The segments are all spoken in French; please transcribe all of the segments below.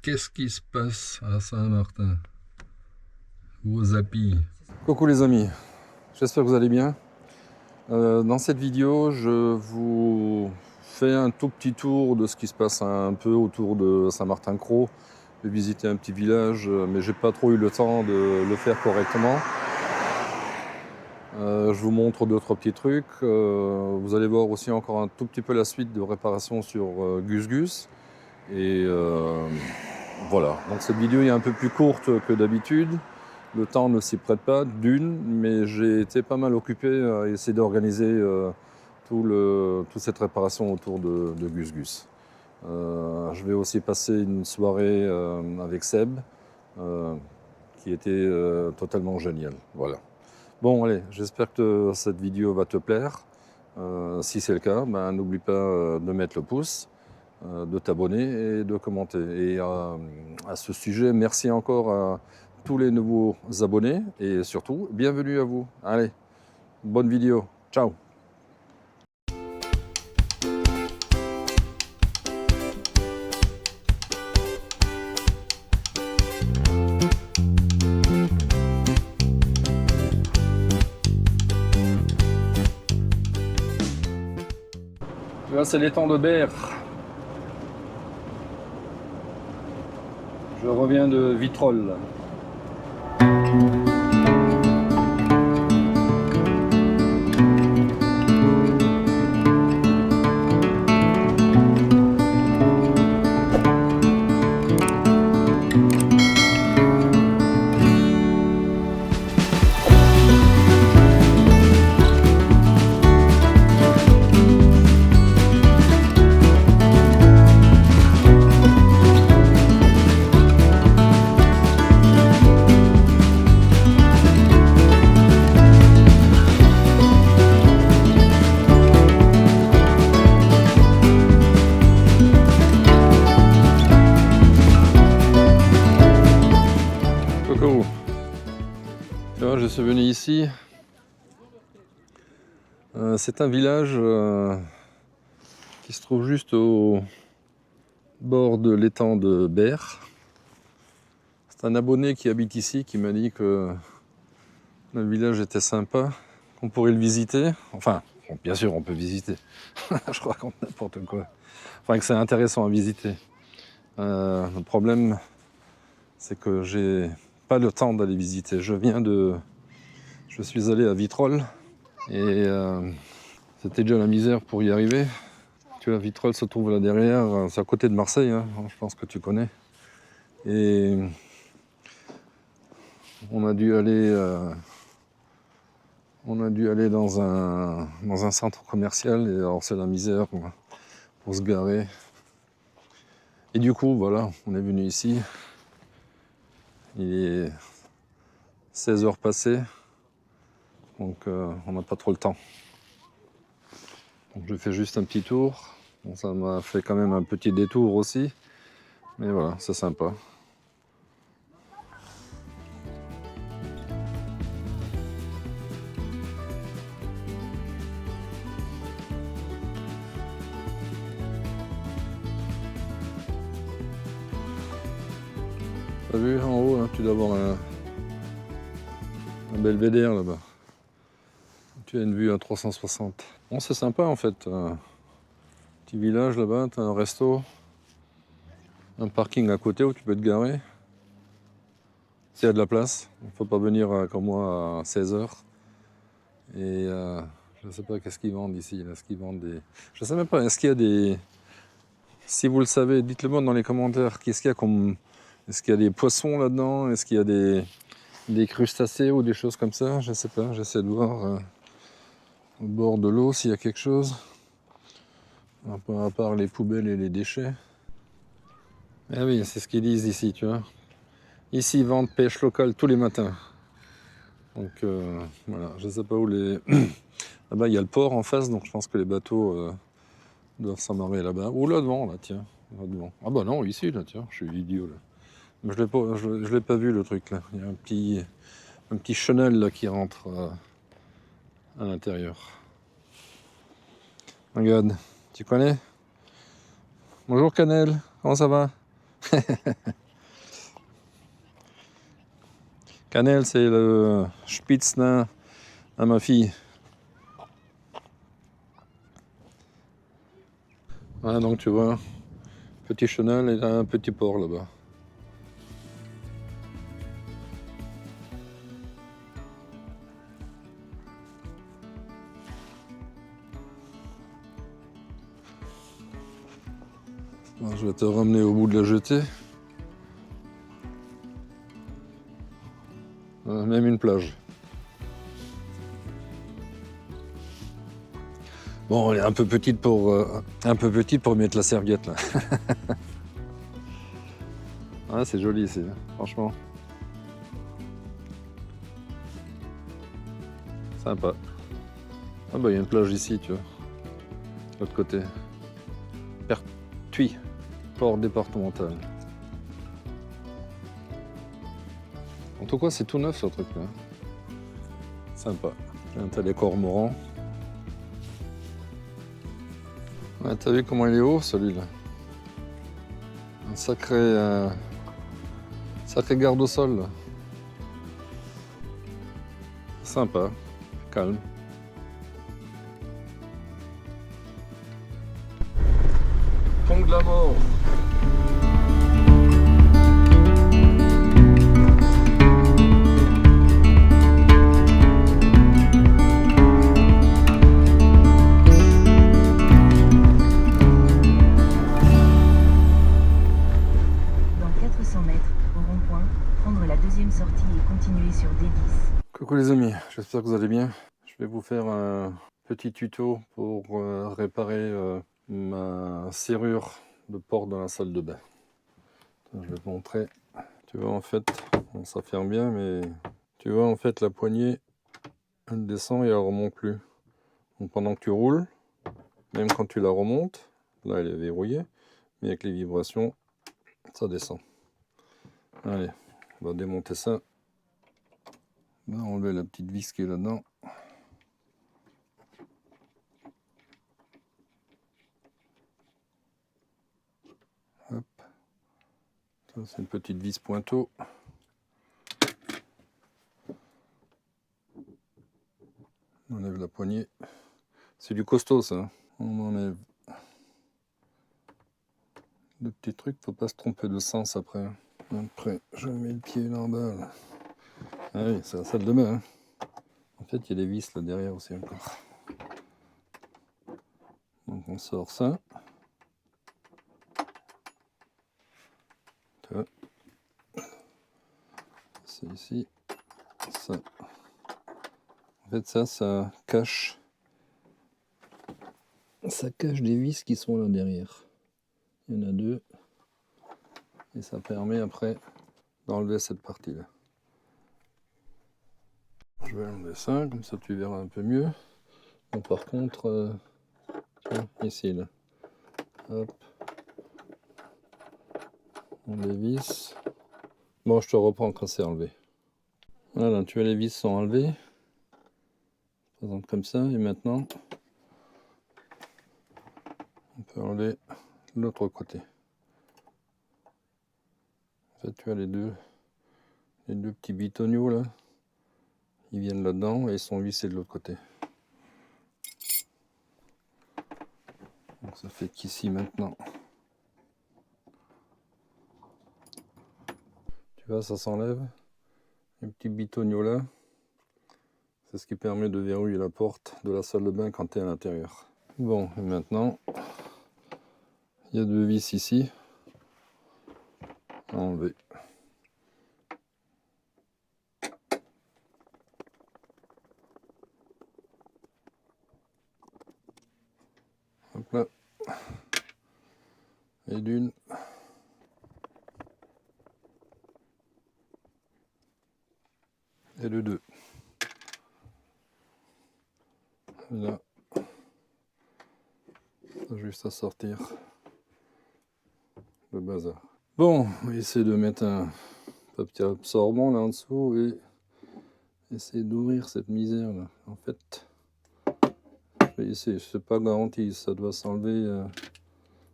Qu'est-ce qui se passe à Saint-Martin ou aux Apis? Coucou les amis, j'espère que vous allez bien. Dans cette vidéo, je vous fais un tout petit tour de ce qui se passe un peu autour de Saint-Martin-Cros. J'ai visité un petit village, mais j'ai pas trop eu le temps de le faire correctement. Je vous montre deux, trois petits trucs. Vous allez voir aussi encore un tout petit peu la suite de réparation sur Gus Gus. Et voilà, donc cette vidéo est un peu plus courte que d'habitude. Le temps ne s'y prête pas, d'une, mais j'ai été pas mal occupé à essayer d'organiser toute cette réparation autour de Gus Gus. Je vais aussi passer une soirée avec Seb, qui était totalement géniale. Voilà. Bon, allez, j'espère que cette vidéo va te plaire. Si c'est le cas, ben, n'oublie pas de mettre le pouce, de t'abonner et de commenter. Et à ce sujet, merci encore à tous les nouveaux abonnés et surtout, bienvenue à vous. Allez, bonne vidéo. Ciao. Là, c'est l'étang de Berre. Je reviens de Vitrolles. Coucou. Tu vois, je suis venu ici. C'est un village qui se trouve juste au bord de l'étang de Berre. C'est un abonné qui habite ici qui m'a dit que le village était sympa, qu'on pourrait le visiter. Enfin, bon, bien sûr, on peut visiter. Je raconte n'importe quoi. Enfin, que c'est intéressant à visiter. Le problème, c'est que j'ai pas le temps d'aller visiter. Je suis allé à Vitrolles et c'était déjà la misère pour y arriver. Tu vois, Vitrolles se trouve là derrière, c'est à côté de Marseille, hein, je pense que tu connais. Et on a dû aller dans un centre commercial et alors c'est la misère pour se garer. Et du coup, voilà, on est venu ici. Il est 16h passées, donc on n'a pas trop le temps. Donc je fais juste un petit tour. Bon, ça m'a fait quand même un petit détour aussi, mais voilà, c'est sympa. T'as vu en haut, là, tu dois avoir un belvédère là-bas. Tu as une vue à 360. Bon, c'est sympa en fait. Petit village là-bas, tu as un resto, un parking à côté où tu peux te garer. S'il y a de la place, il ne faut pas venir comme moi à 16h. Et je ne sais pas qu'est-ce qu'ils vendent ici. Est-ce qu'ils vendent des... Je ne sais même pas, est-ce qu'il y a des... Si vous le savez, dites-le moi dans les commentaires. Qu'est-ce qu'il y a comme... Est-ce qu'il y a des poissons là-dedans? Est-ce qu'il y a des crustacés ou des choses comme ça? Je ne sais pas, j'essaie de voir au bord de l'eau s'il y a quelque chose. À part les poubelles et les déchets. Ah oui, c'est ce qu'ils disent ici, tu vois. Ici, ils vendent pêche locale tous les matins. Donc voilà, je ne sais pas où les... Là-bas, il y a le port en face, donc je pense que les bateaux doivent s'amarrer là-bas. Ou là devant, là, tiens. Là devant. Ah bah non, ici, là, tiens, je suis idiot, là. Mais je l'ai pas vu, le truc, là. Il y a un petit chenal, là, qui rentre à l'intérieur. Regarde, tu connais? Bonjour, Canel, comment ça va? Cannelle, c'est le Spitz nain à ma fille. Voilà, donc tu vois, petit chenal et un petit porc là-bas. Alors, je vais te ramener au bout de la jetée. Même une plage. Bon, elle est un peu petite pour mettre la serviette là. Ah, c'est joli ici, franchement. Sympa. Ah bah il y a une plage ici, tu vois. De l'autre côté. Pertuis, port départemental. En tout cas, c'est tout neuf ce truc là. Sympa. Là, t'as les cormorans. Ouais, t'as vu comment il est haut celui-là? Un sacré garde au sol là. Sympa, calme. Pont de la mort. Sortie et continuer sur D10. Coucou les amis, j'espère que vous allez bien. Je vais vous faire un petit tuto pour réparer ma serrure de porte dans la salle de bain. Je vais te montrer. Tu vois en fait, bon, ça ferme bien, mais tu vois en fait la poignée, elle descend et elle remonte plus. Donc pendant que tu roules, même quand tu la remontes, là elle est verrouillée, mais avec les vibrations, ça descend. Allez, on va démonter ça. On va enlever la petite vis qui est là-dedans. Hop. Ça, c'est une petite vis pointeau. On enlève la poignée. C'est du costaud ça. On enlève le petit truc, faut pas se tromper de sens après. Après, je mets le pied là en bas. Là. Ah oui, c'est la salle de bain. Hein. En fait, il y a des vis là derrière aussi encore. Donc on sort ça. Tu vois. C'est ici. Ça. En fait, ça cache. Ça cache des vis qui sont là derrière. Il y en a deux. Et ça permet après d'enlever cette partie-là. Je vais enlever ça, comme ça tu verras un peu mieux. Bon, par contre, tiens, ici, là. Hop. On les vis. Bon, je te reprends quand c'est enlevé. Voilà, tu vois, les vis sont enlevées. Je présente comme ça, et maintenant, on peut enlever l'autre côté. En fait, tu as les deux petits bitoniaux là. Ils viennent là-dedans et ils sont vissés de l'autre côté. Donc ça fait qu'ici maintenant, tu vois, ça s'enlève. Les petits bitoniaux là, c'est ce qui permet de verrouiller la porte de la salle de bain quand tu es à l'intérieur. Bon, et maintenant, il y a deux vis ici à enlever. Hop là. Et d'une. Et de deux. Là. Juste à sortir le bazar. Bon, on va essayer de mettre un papier absorbant là en dessous et essayer d'ouvrir cette misère là. En fait, je vais essayer, c'est pas garanti, ça doit s'enlever,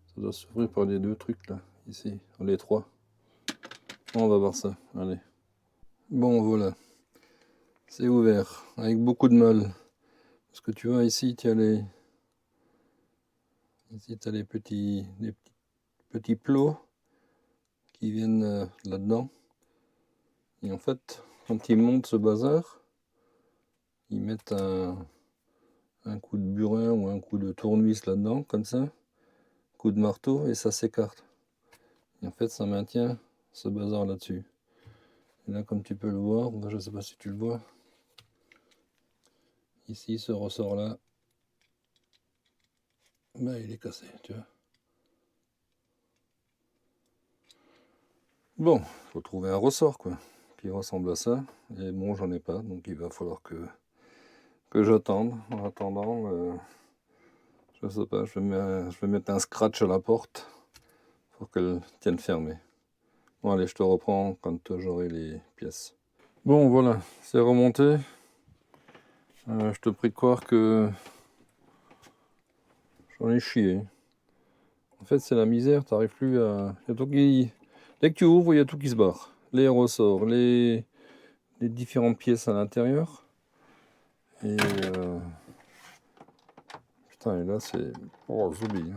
ça doit s'ouvrir par les deux trucs là. Ici, les 3. On va voir ça, allez. Bon, voilà. C'est ouvert, avec beaucoup de mal. Parce que tu vois, ici, tu as les... Ici, tu as les petits plots qui viennent là-dedans. Et en fait, quand ils montent ce bazar, ils mettent un coup de burin ou un coup de tournevis là-dedans, comme ça, coup de marteau, et ça s'écarte. Et en fait, ça maintient ce bazar là-dessus. Et là, comme tu peux le voir, je ne sais pas si tu le vois, ici, ce ressort-là, ben, il est cassé, tu vois. Bon, faut trouver un ressort, quoi, qui ressemble à ça. Et bon, j'en ai pas, donc il va falloir que j'attende. En attendant, je sais pas, je vais mettre un scratch à la porte pour qu'elle tienne fermée. Bon, allez, je te reprends quand j'aurai les pièces. Bon, voilà, c'est remonté. Je te prie de croire que j'en ai chié. En fait, c'est la misère, t'arrives plus à... Y a tout qui... Dès que tu ouvres, il y a tout qui se barre. Les ressorts, les différentes pièces à l'intérieur. Et... Putain, et là, c'est... Oh, zombie.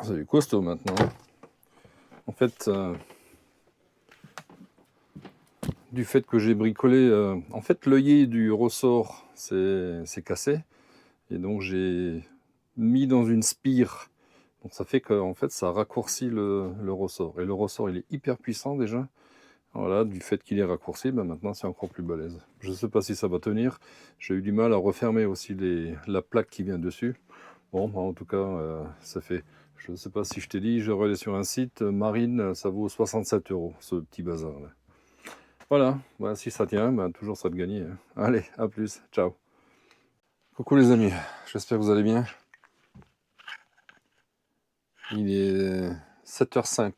C'est du costaud maintenant. En fait, du fait que j'ai bricolé... En fait, l'œillet du ressort, c'est cassé. Et donc, j'ai mis dans une spire. Donc, ça fait qu'en fait, ça raccourcit le ressort. Et le ressort, il est hyper puissant déjà. Voilà, du fait qu'il est raccourci, ben maintenant c'est encore plus balèze. Je ne sais pas si ça va tenir. J'ai eu du mal à refermer aussi la plaque qui vient dessus. Bon, en tout cas, ça fait... Je ne sais pas si je t'ai dit, je relais sur un site, Marine, ça vaut 67 €, ce petit bazar là. Voilà, ben, si ça tient, ben, toujours ça de gagner. Hein. Allez, à plus, ciao. Coucou les amis, j'espère que vous allez bien. Il est 7h05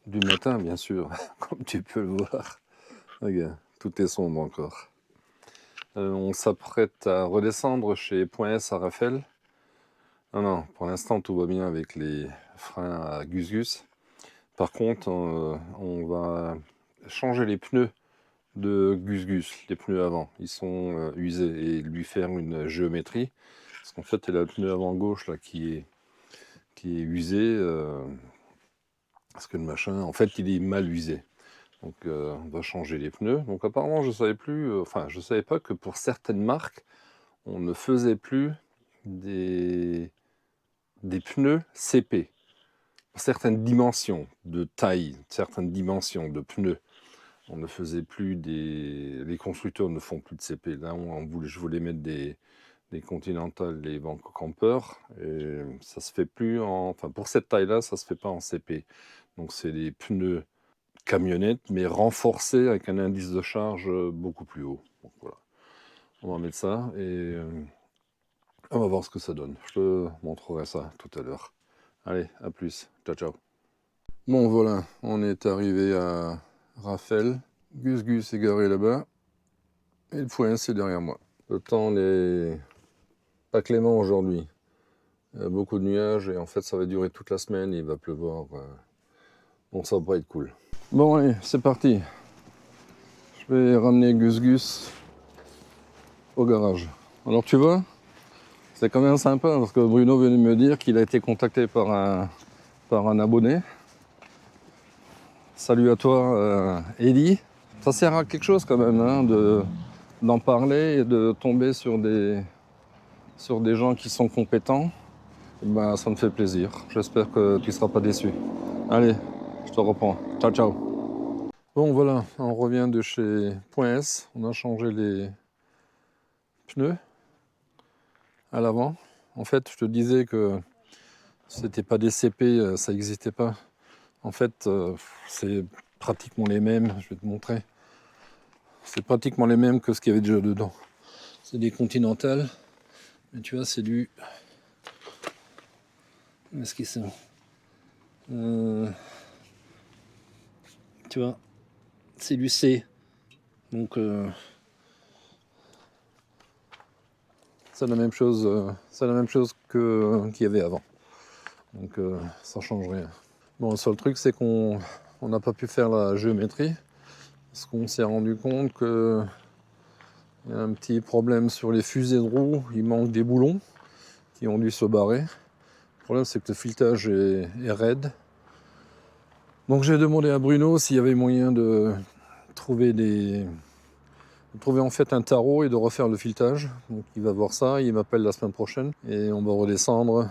du matin, bien sûr, comme tu peux le voir. Regarde, tout est sombre encore. On s'apprête à redescendre chez Point S à Raphaël. Non, pour l'instant tout va bien avec les freins à Gus Gus. Par contre, on va changer les pneus de Gus Gus, les pneus avant. Ils sont usés et lui faire une géométrie. Parce qu'en fait, il a le pneu avant gauche là, qui est usé. Parce que le machin, en fait, il est mal usé. Donc on va changer les pneus. Donc apparemment, je savais plus, je savais pas que pour certaines marques, on ne faisait plus des pneus CP. Certaines dimensions de taille, certaines dimensions de pneus. On ne faisait plus les constructeurs ne font plus de CP. Là, je voulais mettre des Continental, des Van Camper, et ça se fait plus enfin, pour cette taille-là, ça se fait pas en CP. Donc, c'est des pneus camionnettes, mais renforcés avec un indice de charge beaucoup plus haut. Donc, voilà. On va mettre ça et on va voir ce que ça donne. Je te montrerai ça tout à l'heure. Allez, à plus. Ciao, ciao. Bon, voilà, on est arrivé à Raphaël. Gus Gus est garé là-bas. Et le point, c'est derrière moi. Le temps n'est pas clément aujourd'hui. Il y a beaucoup de nuages et en fait, ça va durer toute la semaine. Il va pleuvoir. Bon, ça va pas être cool. Bon, allez, c'est parti. Je vais ramener Gus Gus au garage. Alors, tu vois, c'est quand même sympa parce que Bruno venait me dire qu'il a été contacté par un abonné. Salut à toi, Eddie. Ça sert à quelque chose quand même hein, d'en parler et de tomber sur des gens qui sont compétents. Ben, ça me fait plaisir. J'espère que tu ne seras pas déçu. Allez, je te reprends. Ciao, ciao. Bon, voilà, on revient de chez Point S. On a changé les pneus à l'avant. En fait, je te disais que c'était pas des CP, ça n'existait pas. En fait, c'est pratiquement les mêmes. Je vais te montrer. C'est pratiquement les mêmes que ce qu'il y avait déjà dedans. C'est des Continental. Mais tu vois, c'est du... Est-ce qu'ils sont tu vois, c'est du C. Donc, c'est la même chose, qu'il y avait avant. Donc ça change rien. Bon, le seul truc, c'est qu'on n'a pas pu faire la géométrie, parce qu'on s'est rendu compte que il y a un petit problème sur les fusées de roues, il manque des boulons qui ont dû se barrer. Le problème, c'est que le filetage est raide. Donc j'ai demandé à Bruno s'il y avait moyen de trouver en fait un tarot et de refaire le filetage. Donc il va voir ça, il m'appelle la semaine prochaine et on va redescendre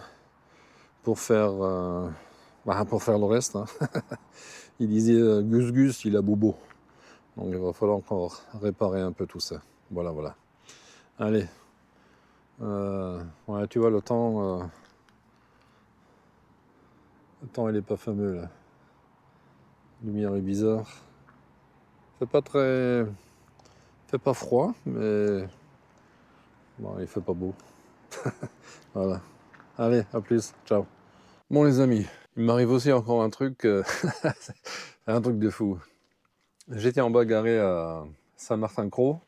pour faire le reste. Hein. Il disait Gus Gus, il a bobo. Donc il va falloir encore réparer un peu tout ça. Voilà. Allez. Ouais, tu vois, le temps il est pas fameux là. La lumière est bizarre. Fait pas froid, mais bon, il fait pas beau. Voilà. Allez, à plus. Ciao. Bon les amis, il m'arrive aussi encore un truc, un truc de fou. J'étais en bas garé à Saint-Martin-Croix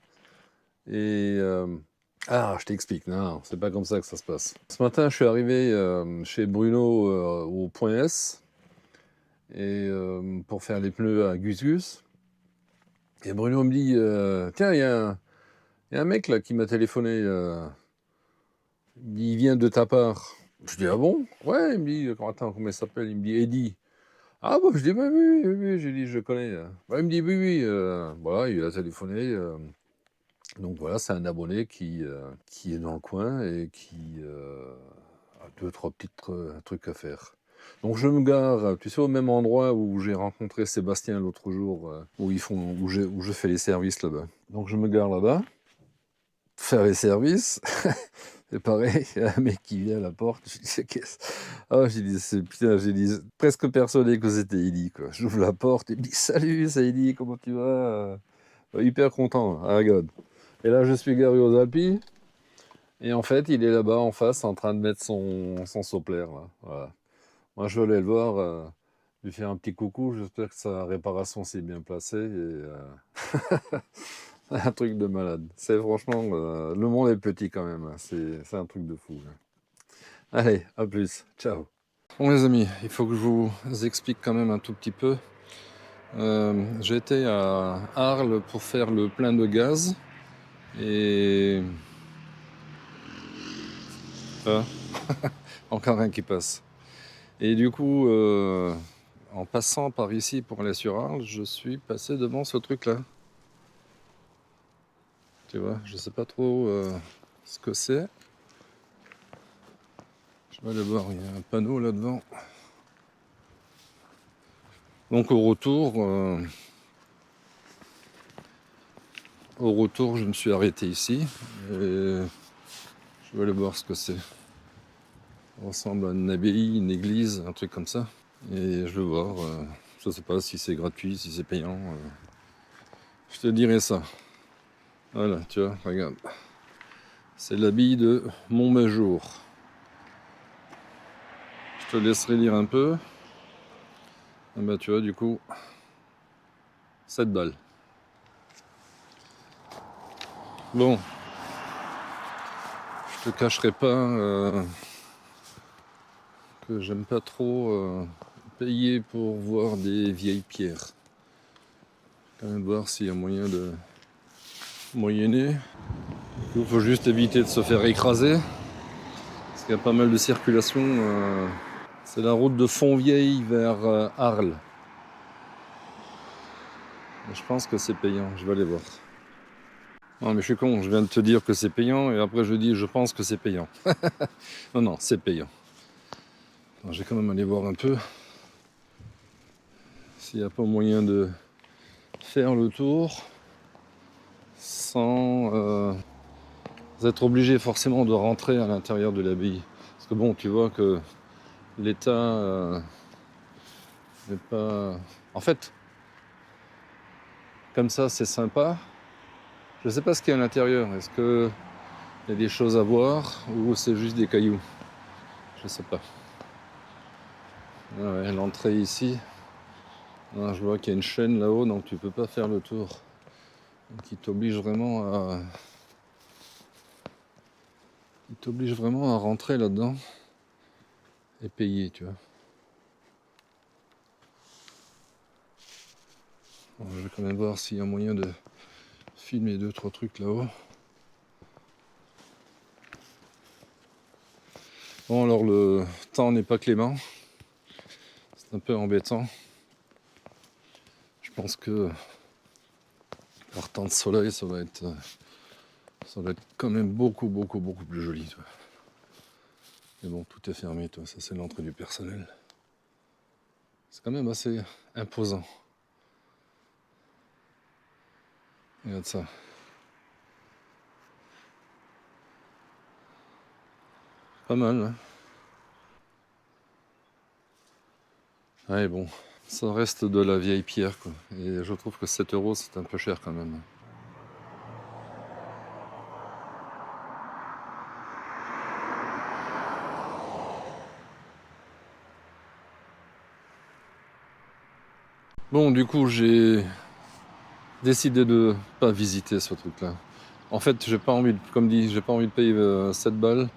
et je t'explique, non, c'est pas comme ça que ça se passe. Ce matin, je suis arrivé chez Bruno au point S et pour faire les pneus à Gus Gus. Et Bruno me dit tiens, il y a un mec là qui m'a téléphoné, il vient de ta part. Je dis ah bon? Ouais, il me dit attends, comment il s'appelle? Il me dit Eddie. Ah bon, je dis bah, oui, j'ai dit je connais. Ouais, il me dit oui, voilà, il a téléphoné. Donc voilà, c'est un abonné qui est dans le coin et qui a 2-3 petits trucs à faire. Donc je me gare, tu sais, au même endroit où j'ai rencontré Sébastien l'autre jour, où je fais les services là-bas. Donc je me gare là-bas, faire les services. C'est pareil, il y a un mec qui vient à la porte, je dis qu'est-ce. Ah, j'ai dit presque persuadé que c'était Eddie, quoi. J'ouvre la porte, il me dit salut, c'est Eddie, comment tu vas? Hyper content, ah regarde. Et là je suis garé aux Alpilles, et en fait il est là-bas en face en train de mettre son sopler, là. Voilà. Moi je voulais le voir, lui faire un petit coucou, j'espère que sa réparation s'est bien placée, et un truc de malade. C'est franchement, le monde est petit quand même, hein. C'est un truc de fou, là. Allez, à plus, ciao. Bon les amis, il faut que je vous explique quand même un tout petit peu. J'étais à Arles pour faire le plein de gaz et encore un qui passe. Et du coup, en passant par ici pour aller sur Arles, je suis passé devant ce truc-là. Tu vois, je sais pas trop ce que c'est. Je vais aller voir, il y a un panneau là-devant. Donc au retour, je me suis arrêté ici et je vais aller voir ce que c'est. Ça ressemble à une abbaye, une église, un truc comme ça. Et je vais voir, je sais pas si c'est gratuit, si c'est payant. Je te dirai ça. Voilà, tu vois, regarde. C'est l'abbaye de Montmajour. Je te laisserai lire un peu. Et bah tu vois, du coup, 7 balles. Bon, je te cacherai pas que j'aime pas trop payer pour voir des vieilles pierres. Quand même voir s'il y a moyen de moyenner. Il faut juste éviter de se faire écraser. Parce qu'il y a pas mal de circulation. C'est la route de Fontvieille vers Arles. Je pense que c'est payant, je vais aller voir. Non mais je suis con, je viens de te dire que c'est payant et après je dis je pense que c'est payant. Non, c'est payant. Alors, je vais quand même aller voir un peu s'il n'y a pas moyen de faire le tour sans être obligé forcément de rentrer à l'intérieur de l'abbaye. Parce que bon, tu vois que l'état n'est pas... En fait, comme ça c'est sympa. Je ne sais pas ce qu'il y a à l'intérieur. Est-ce qu'il y a des choses à voir ou c'est juste des cailloux? Je ne sais pas. Ouais, l'entrée ici. Ah, je vois qu'il y a une chaîne là-haut, donc tu peux pas faire le tour. Qui t'oblige vraiment il t'oblige vraiment à rentrer là-dedans et payer, tu vois. Bon, je vais quand même voir s'il y a moyen de filmer 2-3 trucs là-haut. Bon, alors le temps n'est pas clément. C'est un peu embêtant. Je pense que par temps de soleil, ça va être quand même beaucoup plus joli. Toi. Mais bon, tout est fermé, toi. Ça c'est l'entrée du personnel. C'est quand même assez imposant. Regarde ça. Pas mal, hein. Ouais, bon, ça reste de la vieille pierre, quoi. Et je trouve que 7 euros, c'est un peu cher quand même. Bon, du coup, j'ai décidé de pas visiter ce truc-là. En fait, j'ai pas envie, comme dit, j'ai pas envie de payer 7 balles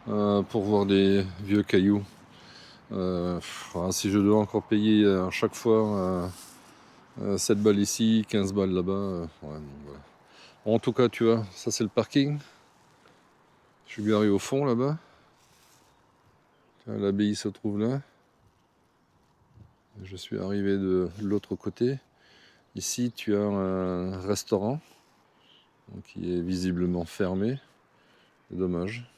pour voir des vieux cailloux. Si je dois encore payer à chaque fois 7 balles ici, 15 balles là-bas, ouais, bon, voilà. En tout cas, tu vois, ça c'est le parking. Je suis garé au fond là-bas. L'abbaye se trouve là. Je suis arrivé de l'autre côté. Ici, tu as un restaurant qui est visiblement fermé. C'est dommage.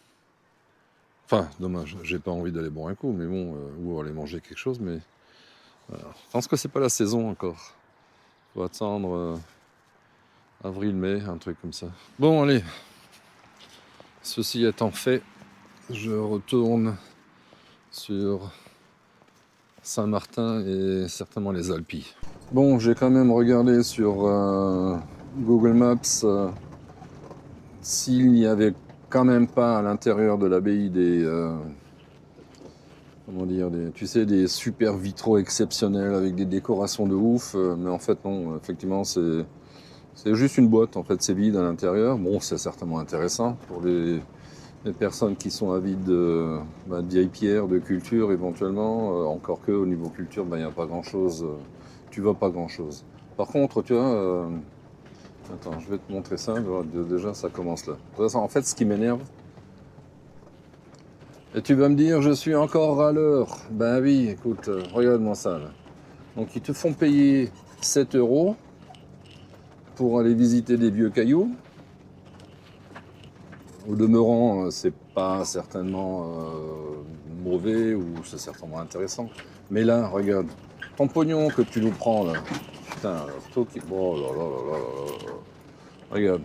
Enfin, dommage. J'ai pas envie d'aller boire un coup, mais bon, ou aller manger quelque chose. Mais voilà. Je pense que c'est pas la saison encore. Faut attendre avril-mai, un truc comme ça. Bon, allez. Ceci étant fait, je retourne sur Saint-Martin et certainement les Alpilles. Bon, j'ai quand même regardé sur Google Maps s'il n'y avait quand même pas à l'intérieur de l'abbaye des, comment dire, tu sais, des super vitraux exceptionnels avec des décorations de ouf. Mais en fait, non, effectivement, c'est juste une boîte. En fait, c'est vide à l'intérieur. Bon, c'est certainement intéressant pour les personnes qui sont avides de vieilles pierres, de culture éventuellement. Encore que au niveau culture, il n'y a pas grand-chose. Tu vois pas grand-chose. Par contre, tu vois... Attends, je vais te montrer ça. Déjà, ça commence là. En fait, ce qui m'énerve, et tu vas me dire, je suis encore râleur. Ben oui, écoute, regarde-moi ça là. Donc, ils te font payer 7 euros pour aller visiter des vieux cailloux. Au demeurant, c'est pas certainement mauvais ou c'est certainement intéressant. Mais là, regarde, ton pognon que tu nous prends là. Putain, toi qui. Oh là là là là là là. Regarde.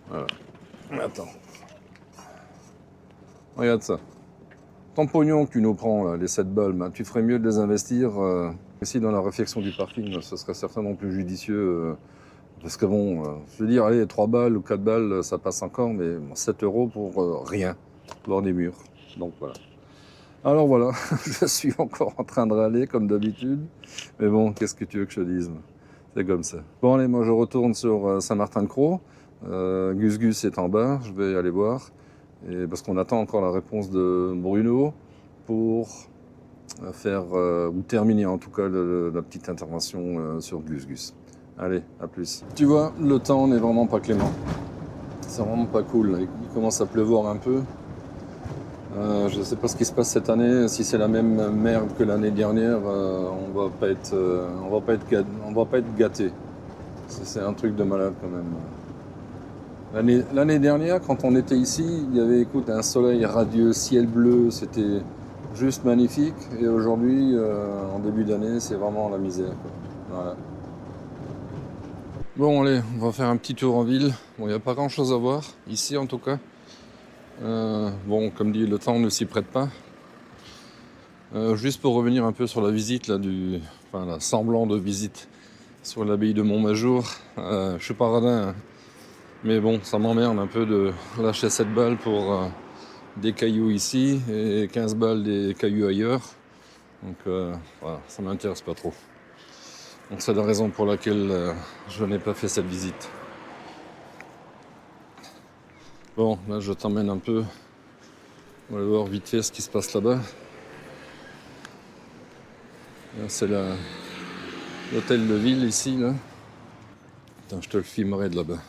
Voilà. Attends. Regarde ça. Ton pognon que tu nous prends, là, les 7 balles, ben, tu ferais mieux de les investir ici dans la réfection du parking. Ce serait certainement plus judicieux. Parce que bon, je veux dire, allez, 3 balles ou 4 balles, ça passe encore, mais bon, 7 euros pour rien, voir des murs. Donc voilà. Alors voilà, je suis encore en train de râler comme d'habitude. Mais bon, qu'est-ce que tu veux que je te dise? C'est comme ça. Bon allez, moi je retourne sur Saint-Martin-de-Croix. Gus Gus est en bas, je vais aller voir. Et parce qu'on attend encore la réponse de Bruno pour faire, ou terminer en tout cas la petite intervention sur Gus Gus. Allez, à plus. Tu vois, le temps n'est vraiment pas clément. C'est vraiment pas cool. Il commence à pleuvoir un peu. Je ne sais pas ce qui se passe cette année. Si c'est la même merde que l'année dernière, on va pas être gâté. C'est un truc de malade quand même. L'année dernière, quand on était ici, il y avait, écoute, un soleil radieux, ciel bleu, c'était juste magnifique. Et aujourd'hui, en début d'année, c'est vraiment la misère, quoi. Voilà. Bon, allez, on va faire un petit tour en ville. Bon, il n'y a pas grand chose à voir, ici en tout cas. Bon, comme dit, le temps ne s'y prête pas. Juste pour revenir un peu sur la visite, là, la semblant de visite sur l'abbaye de Montmajour. Je suis pas radin, hein. Mais bon, ça m'emmerde un peu de lâcher 7 balles pour des cailloux ici et 15 balles des cailloux ailleurs. Donc voilà, ça m'intéresse pas trop. Donc c'est la raison pour laquelle je n'ai pas fait cette visite. Bon, là je t'emmène un peu. On va voir vite fait ce qui se passe là-bas. Là, c'est l'hôtel de ville ici, là. Attends, je te le filmerai de là-bas.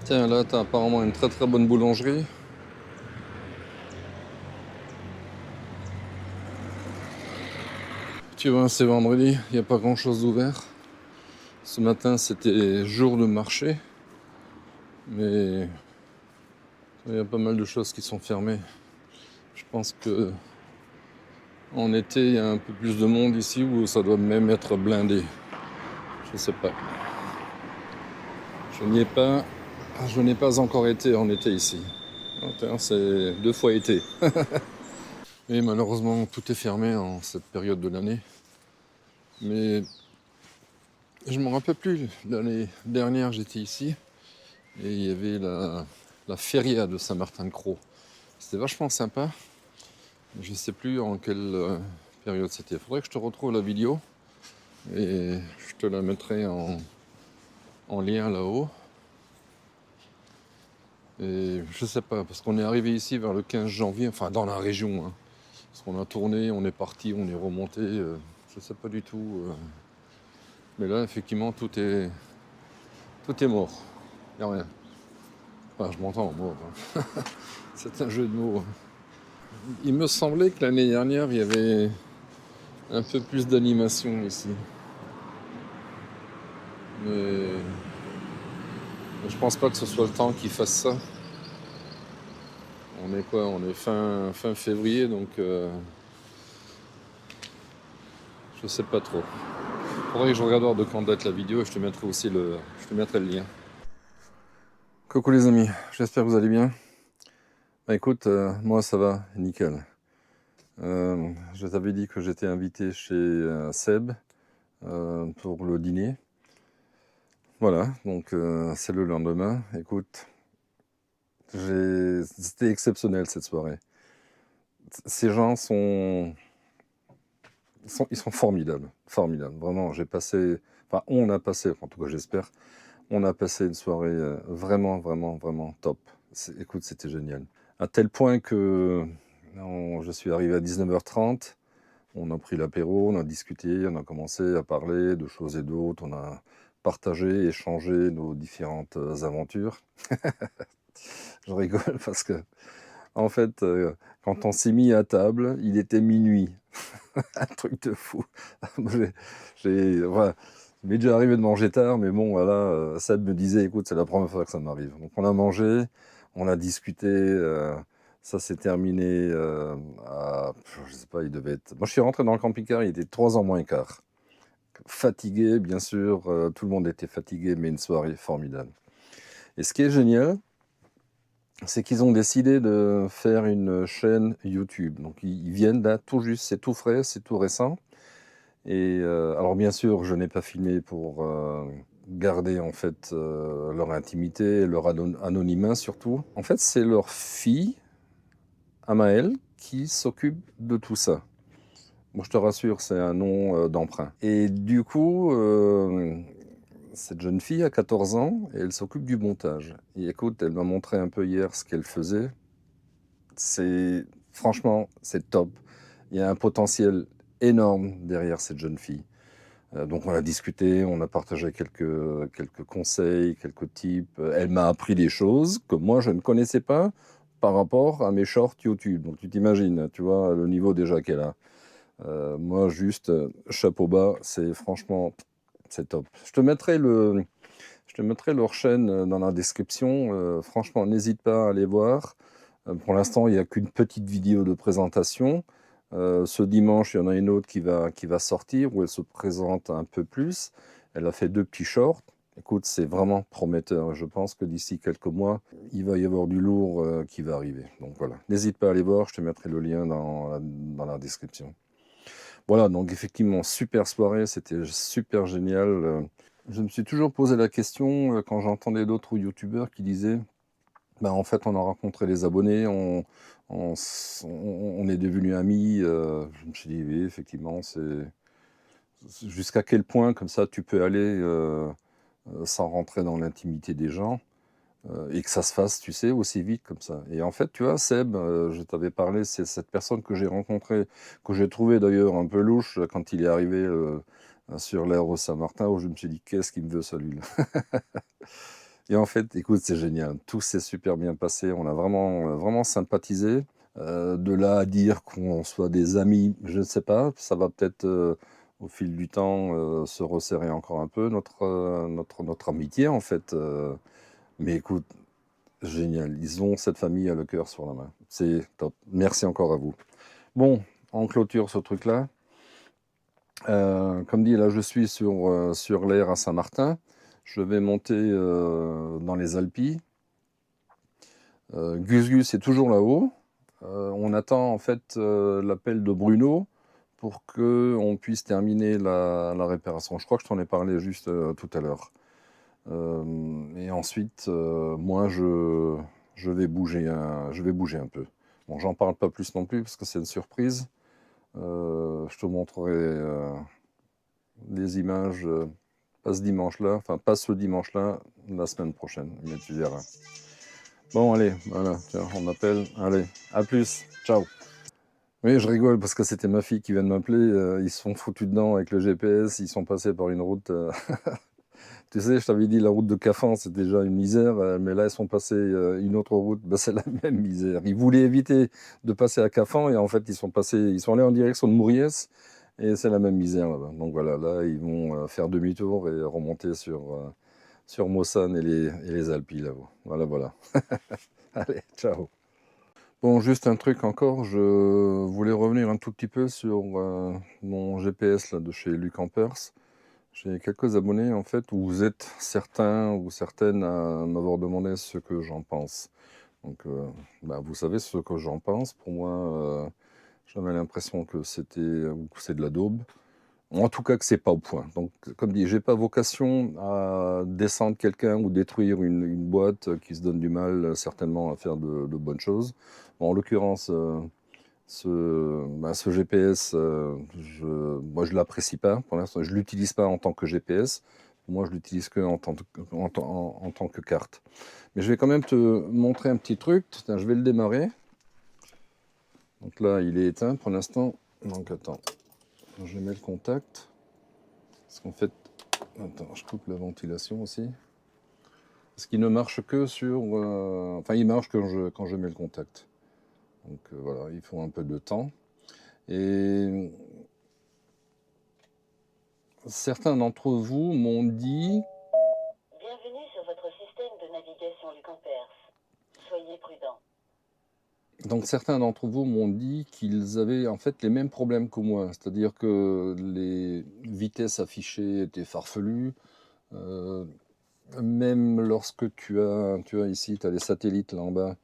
Tiens, là, t'as apparemment une très très bonne boulangerie. Tu vois, c'est vendredi, il n'y a pas grand-chose d'ouvert. Ce matin, c'était jour de marché, mais il y a pas mal de choses qui sont fermées. Je pense que en été, il y a un peu plus de monde ici, ou ça doit même être blindé. Je sais pas. Je n'ai pas encore été en été ici. C'est 2 fois été. Et malheureusement, tout est fermé en cette période de l'année. Mais je ne me rappelle plus. L'année dernière, j'étais ici et il y avait la feria de Saint-Martin-de-Crau. C'était vachement sympa. Je ne sais plus en quelle période c'était. Il faudrait que je te retrouve la vidéo et je te la mettrai en lien là-haut. Et je sais pas, parce qu'on est arrivé ici vers le 15 janvier, enfin dans la région. Hein. Parce qu'on a tourné, on est parti, on est remonté. Je sais pas du tout. Mais là, effectivement, tout est mort. Il n'y a rien. Enfin, je m'entends, mort. Hein. C'est un jeu de mots. Il me semblait que l'année dernière, il y avait un peu plus d'animation ici. Mais je pense pas que ce soit le temps qu'ils fassent ça. On est quoi? On est fin février, donc je sais pas trop. Faudrait que je regarde de quand date la vidéo et je te mettrai aussi le lien. Coucou les amis, j'espère que vous allez bien. Bah écoute, moi ça va, nickel. Je t'avais dit que j'étais invité chez Seb pour le dîner. Voilà, donc c'est le lendemain. Écoute, c'était exceptionnel cette soirée. Ces gens ils sont formidables, formidables. Vraiment, on a passé, en tout cas j'espère, on a passé une soirée vraiment, vraiment, vraiment top. Écoute, c'était génial. À tel point que je suis arrivé à 19h30, on a pris l'apéro, on a discuté, on a commencé à parler de choses et d'autres, on a partagé, échangé nos différentes aventures. Je rigole parce que, en fait, quand on s'est mis à table, il était minuit. Un truc de fou. Voilà, il m'est déjà arrivé de manger tard, mais bon, voilà, Seb me disait, écoute, c'est la première fois que ça m'arrive. Donc on a mangé, on a discuté, ça s'est terminé je sais pas, il devait être... Moi, je suis rentré dans le camping-car, il était 3h moins quart. Fatigué, bien sûr, tout le monde était fatigué, mais une soirée formidable. Et ce qui est génial, c'est qu'ils ont décidé de faire une chaîne YouTube. Donc ils viennent là tout juste, c'est tout frais, c'est tout récent. Et alors bien sûr, je n'ai pas filmé pour garder en fait leur intimité, leur anonymat surtout. En fait, c'est leur fille, Amael, qui s'occupe de tout ça. Bon, je te rassure, c'est un nom d'emprunt. Et du coup, cette jeune fille a 14 ans et elle s'occupe du montage. Et écoute, elle m'a montré un peu hier ce qu'elle faisait. Franchement, c'est top. Il y a un potentiel énorme derrière cette jeune fille. Donc on a discuté, on a partagé quelques conseils, quelques tips. Elle m'a appris des choses que moi je ne connaissais pas par rapport à mes shorts YouTube. Donc tu t'imagines, tu vois, le niveau déjà qu'elle a. Moi juste, chapeau bas, c'est top. Je te mettrai leur chaîne dans la description. Franchement, n'hésite pas à aller voir. Pour l'instant, il n'y a qu'une petite vidéo de présentation. Ce dimanche, il y en a une autre qui va sortir où elle se présente un peu plus. Elle a fait 2 petits shorts. Écoute, c'est vraiment prometteur. Je pense que d'ici quelques mois, il va y avoir du lourd qui va arriver. Donc voilà, n'hésite pas à aller voir. Je te mettrai le lien dans la description. Voilà, donc effectivement, super soirée. C'était super génial. Je me suis toujours posé la question quand j'entendais d'autres youtubeurs qui disaient ben, en fait, on a rencontré les abonnés, on est devenus amis. Je me suis dit, oui, effectivement, jusqu'à quel point, comme ça, tu peux aller sans rentrer dans l'intimité des gens et que ça se fasse, tu sais, aussi vite comme ça. Et en fait, tu vois, Seb, je t'avais parlé, c'est cette personne que j'ai rencontrée, que j'ai trouvé d'ailleurs un peu louche quand il est arrivé sur l'aire au Saint-Martin, où je me suis dit, qu'est-ce qu'il me veut celui-là? Et en fait, écoute, c'est génial. Tout s'est super bien passé. On a vraiment sympathisé. De là à dire qu'on soit des amis, je ne sais pas. Ça va peut-être, au fil du temps, se resserrer encore un peu, notre amitié, en fait. Mais écoute, génial. Ils ont cette famille à le cœur sur la main. C'est top. Merci encore à vous. Bon, on clôture ce truc-là. Comme dit, là, je suis sur l'aire à Saint-Martin. Je vais monter dans les Alpilles. Gus Gus est toujours là-haut. On attend en fait l'appel de Bruno pour qu'on puisse terminer la réparation. Je crois que je t'en ai parlé juste tout à l'heure. Et ensuite, moi, je vais bouger un peu. Bon, j'en parle pas plus non plus parce que c'est une surprise. Je te montrerai les images, pas ce dimanche-là, enfin pas ce dimanche-là, la semaine prochaine, mais tu verras. Bon, allez, voilà, tiens, on m'appelle. Allez, à plus, ciao. Oui, je rigole parce que c'était ma fille qui vient de m'appeler. Ils se sont foutus dedans avec le GPS, ils sont passés par une route. Tu sais, je t'avais dit, la route de Cafan, c'est déjà une misère, mais là, ils sont passés une autre route, bah, c'est la même misère. Ils voulaient éviter de passer à Cafan et en fait, ils sont allés en direction de Mouriès et c'est la même misère là-bas. Donc voilà, là, ils vont faire demi-tour et remonter sur Mossane et les Alpilles là-haut. Voilà, voilà. Allez, ciao. Bon, juste un truc encore, je voulais revenir un tout petit peu sur mon GPS là, de chez Lucampers. J'ai quelques abonnés en fait où vous êtes certains ou certaines à m'avoir demandé ce que j'en pense. Donc bah, vous savez ce que j'en pense. Pour moi, j'avais l'impression que c'était ou que c'est de la daube. En tout cas que c'est pas au point. Donc comme dit, j'ai pas vocation à descendre quelqu'un ou détruire une boîte qui se donne du mal certainement à faire de bonnes choses. Bon, en l'occurrence, ce GPS, moi je l'apprécie pas. Pour l'instant, je l'utilise pas en tant que GPS. Moi, je l'utilise que en tant que carte. Mais je vais quand même te montrer un petit truc. Tiens, je vais le démarrer. Donc là, il est éteint pour l'instant. Donc attends, je mets le contact. Parce qu'en fait, attends, je coupe la ventilation aussi. Parce qu'il ne marche que sur... Enfin, il marche quand je mets le contact. Donc voilà, il faut un peu de temps. Et certains d'entre vous m'ont dit... Bienvenue sur votre système de navigation Lucampers. Soyez prudent. Donc certains d'entre vous m'ont dit qu'ils avaient en fait les mêmes problèmes que moi, c'est-à-dire que les vitesses affichées étaient farfelues, même lorsque tu as ici, tu as les satellites là en bas,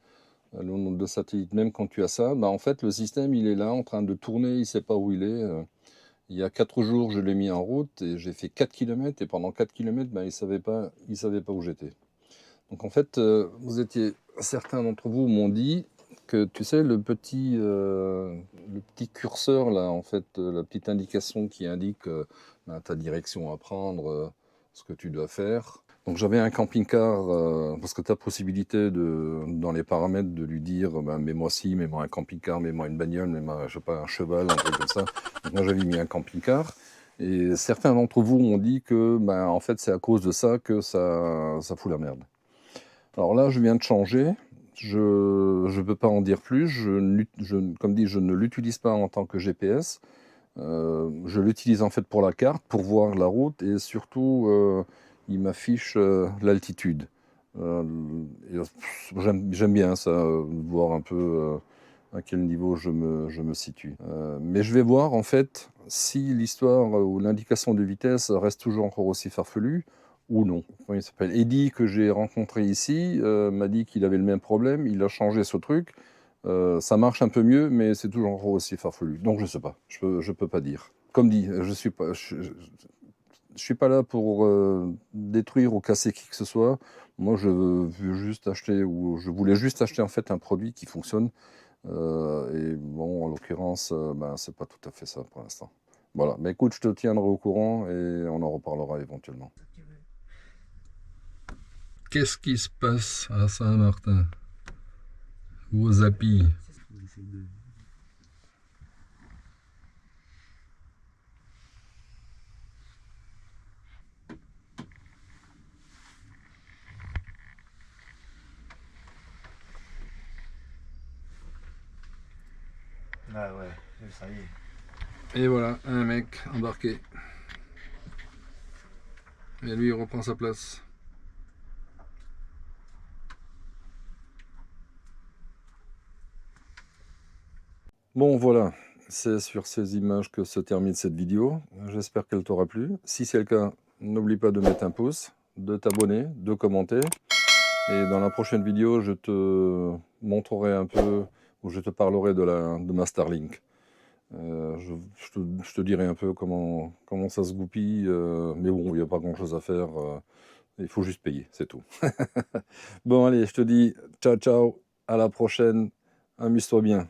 le nombre de satellites, même quand tu as ça, bah en fait le système il est là en train de tourner, il ne sait pas où il est. Il y a 4 jours, je l'ai mis en route et j'ai fait 4 km et pendant 4 km, bah, il savait pas où j'étais. Donc en fait, certains d'entre vous m'ont dit que tu sais le petit curseur là, en fait, la petite indication qui indique bah, ta direction à prendre, ce que tu dois faire. Donc j'avais un camping-car parce que tu as possibilité dans les paramètres de lui dire bah, mets-moi ci, mets-moi un camping-car, mets-moi une bagnole, mets-moi je sais pas un cheval, un truc comme ça. Donc moi j'avais mis un camping-car. Et certains d'entre vous m'ont dit que bah, en fait c'est à cause de ça que ça fout la merde. Alors là, je viens de changer. Je ne peux pas en dire plus. Comme dit, je ne l'utilise pas en tant que GPS. Je l'utilise en fait pour la carte, pour voir la route et surtout, il m'affiche l'altitude. J'aime bien ça, voir un peu à quel niveau je me situe. Mais je vais voir en fait si l'histoire ou l'indication de vitesse reste toujours encore aussi farfelue ou non. Il s'appelle Eddy que j'ai rencontré ici, m'a dit qu'il avait le même problème, il a changé ce truc. Ça marche un peu mieux, mais c'est toujours encore aussi farfelu. Donc je sais pas, je peux pas dire. Comme dit, je suis pas là pour détruire ou casser qui que ce soit. Moi, je voulais juste acheter en fait un produit qui fonctionne. Et bon, en l'occurrence, ben, c'est pas tout à fait ça pour l'instant. Voilà, mais écoute, je te tiendrai au courant et on en reparlera éventuellement. Qu'est-ce qui se passe à Saint-Martin ou aux Apis? Ah ouais, ça y est. Et voilà, un mec embarqué. Et lui, il reprend sa place. Bon, voilà, c'est sur ces images que se termine cette vidéo. J'espère qu'elle t'aura plu. Si c'est le cas, n'oublie pas de mettre un pouce, de t'abonner, de commenter. Et dans la prochaine vidéo, je te montrerai un peu, ou je te parlerai de ma Starlink. Je te dirai un peu comment ça se goupille, mais bon, il n'y a pas grand-chose à faire. Il faut juste payer, c'est tout. Bon, allez, je te dis ciao, ciao, à la prochaine. Amuse-toi bien.